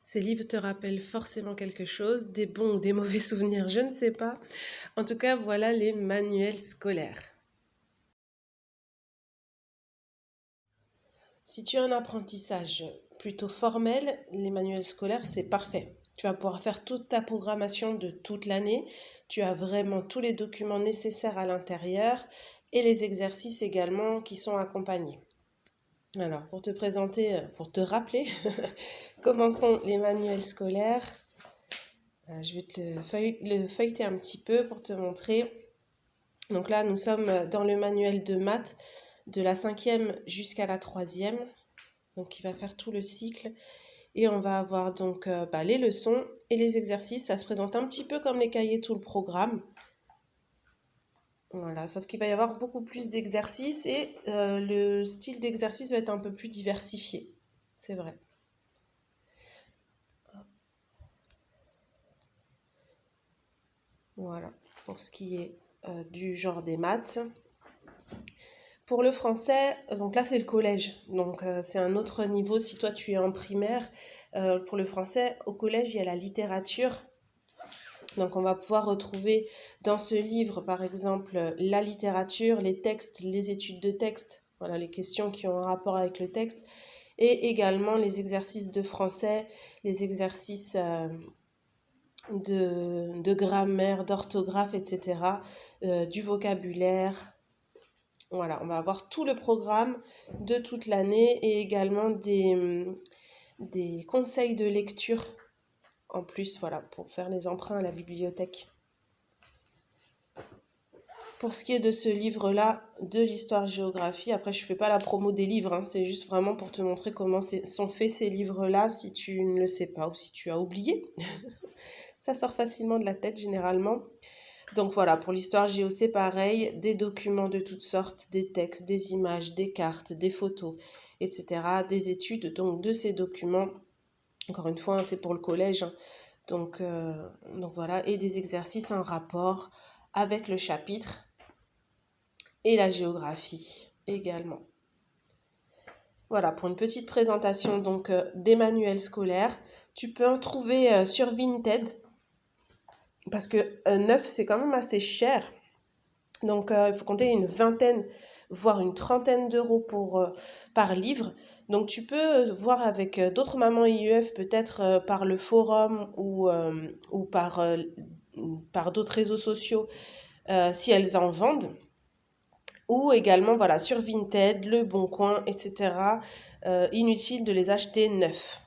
Ces livres te rappellent forcément quelque chose, des bons ou des mauvais souvenirs, je ne sais pas. En tout cas, voilà les manuels scolaires. Si tu as un apprentissage plutôt formel, les manuels scolaires, c'est parfait. Tu vas pouvoir faire toute ta programmation de toute l'année. Tu as vraiment tous les documents nécessaires à l'intérieur et les exercices également qui sont accompagnés. Alors, pour te présenter, pour te rappeler comment sont les manuels scolaires, je vais te le feuilleter un petit peu pour te montrer. Donc là, nous sommes dans le manuel de maths de la 5e jusqu'à la 3e. Donc, il va faire tout le cycle. Et on va avoir donc les leçons et les exercices. Ça se présente un petit peu comme les cahiers tout le programme. Voilà, sauf qu'il va y avoir beaucoup plus d'exercices et le style d'exercice va être un peu plus diversifié. C'est vrai. Voilà, pour ce qui est du genre des maths. Pour le français, donc là c'est le collège, donc c'est un autre niveau si toi tu es en primaire. Pour le français, au collège il y a la littérature. Donc on va pouvoir retrouver dans ce livre par exemple la littérature, les textes, les études de texte, voilà les questions qui ont un rapport avec le texte, et également les exercices de français, les exercices de grammaire, d'orthographe, etc., du vocabulaire. Voilà, on va avoir tout le programme de toute l'année et également des conseils de lecture en plus, voilà, pour faire les emprunts à la bibliothèque. Pour ce qui est de ce livre-là, de l'histoire-géographie, après je ne fais pas la promo des livres, hein, c'est juste vraiment pour te montrer comment sont faits ces livres-là si tu ne le sais pas ou si tu as oublié. Ça sort facilement de la tête généralement. Donc voilà, pour l'histoire géo, c'est pareil, des documents de toutes sortes, des textes, des images, des cartes, des photos, etc. Des études donc de ces documents. Encore une fois, c'est pour le collège. Hein. Donc voilà, et des exercices en rapport avec le chapitre et la géographie également. Voilà, pour une petite présentation donc des manuels scolaires. Tu peux en trouver sur Vinted. Parce que neuf, c'est quand même assez cher. Donc, il faut compter une vingtaine, voire une trentaine d'euros par livre. Donc, tu peux voir avec d'autres mamans IEF, peut-être par le forum ou par d'autres réseaux sociaux, si elles en vendent. Ou également, voilà, sur Vinted, Le Bon Coin, etc. Inutile de les acheter neufs.